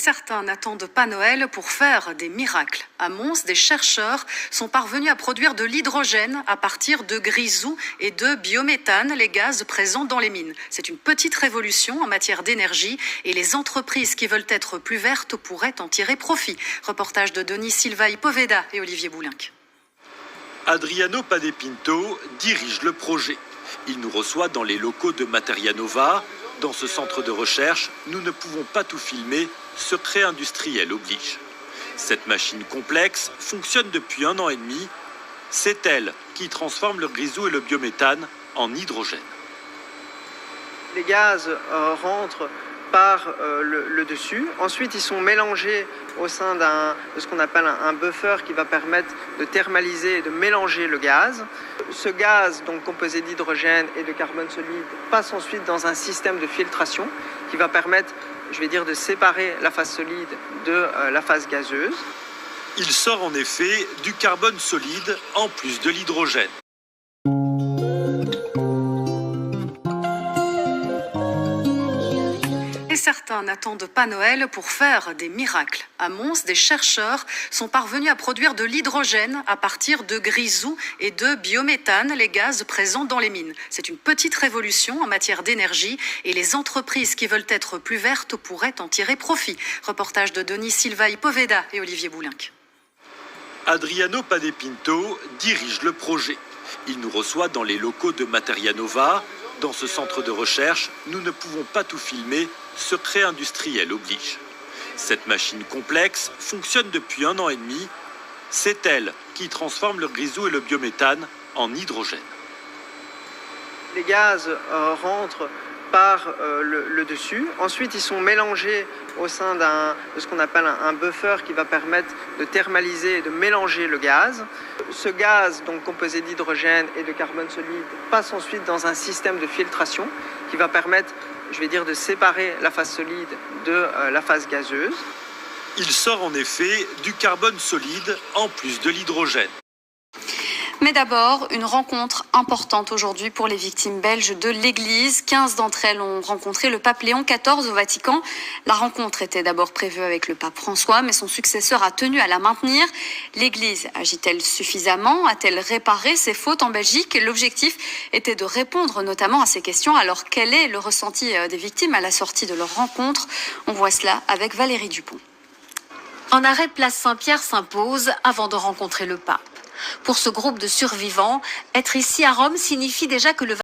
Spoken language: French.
Certains n'attendent pas Noël pour faire des miracles. À Mons, des chercheurs sont parvenus à produire de l'hydrogène à partir de grisou et de biométhane, les gaz présents dans les mines. C'est une petite révolution en matière d'énergie et les entreprises qui veulent être plus vertes pourraient en tirer profit. Reportage de Denis Silva Poveda et Olivier Boulinck. Adriano Padepinto dirige le projet. Il nous reçoit dans les locaux de Materia Nova. Dans ce centre de recherche, nous ne pouvons pas tout filmer, secret industriel oblige. Cette machine complexe fonctionne depuis 1 an et demi. C'est elle qui transforme le grisou et le biométhane en hydrogène. Les gaz rentrent par le dessus. Ensuite, ils sont mélangés au sein de ce qu'on appelle un buffer qui va permettre de thermaliser et de mélanger le gaz. Ce gaz, donc composé d'hydrogène et de carbone solide, passe ensuite dans un système de filtration qui va permettre, de séparer la phase solide de la phase gazeuse. Il sort en effet du carbone solide en plus de l'hydrogène. Et certains n'attendent pas Noël pour faire des miracles. À Mons, des chercheurs sont parvenus à produire de l'hydrogène à partir de grisou et de biométhane, les gaz présents dans les mines. C'est une petite révolution en matière d'énergie et les entreprises qui veulent être plus vertes pourraient en tirer profit. Reportage de Denis Silva Poveda et Olivier Boulinck. Adriano Padepinto dirige le projet. Il nous reçoit dans les locaux de Materia Nova. Dans ce centre de recherche, nous ne pouvons pas tout filmer, secret industriel oblige. Cette machine complexe fonctionne depuis 1 an et demi. C'est elle qui transforme le grisou et le biométhane en hydrogène. Les gaz rentrent par le dessus. Ensuite, ils sont mélangés au sein de ce qu'on appelle un buffer qui va permettre de thermaliser et de mélanger le gaz. Ce gaz, donc composé d'hydrogène et de carbone solide, passe ensuite dans un système de filtration qui va permettre, de séparer la phase solide de la phase gazeuse. Il sort en effet du carbone solide en plus de l'hydrogène. Mais d'abord, une rencontre importante aujourd'hui pour les victimes belges de l'Église. 15 d'entre elles ont rencontré le pape Léon XIV au Vatican. La rencontre était d'abord prévue avec le pape François, mais son successeur a tenu à la maintenir. L'Église agit-elle suffisamment? A-t-elle réparé ses fautes en Belgique? L'objectif était de répondre notamment à ces questions. Alors, quel est le ressenti des victimes à la sortie de leur rencontre? On voit cela avec Valérie Dupont. Un arrêt place Saint-Pierre s'impose avant de rencontrer le pape. Pour ce groupe de survivants, être ici à Rome signifie déjà que le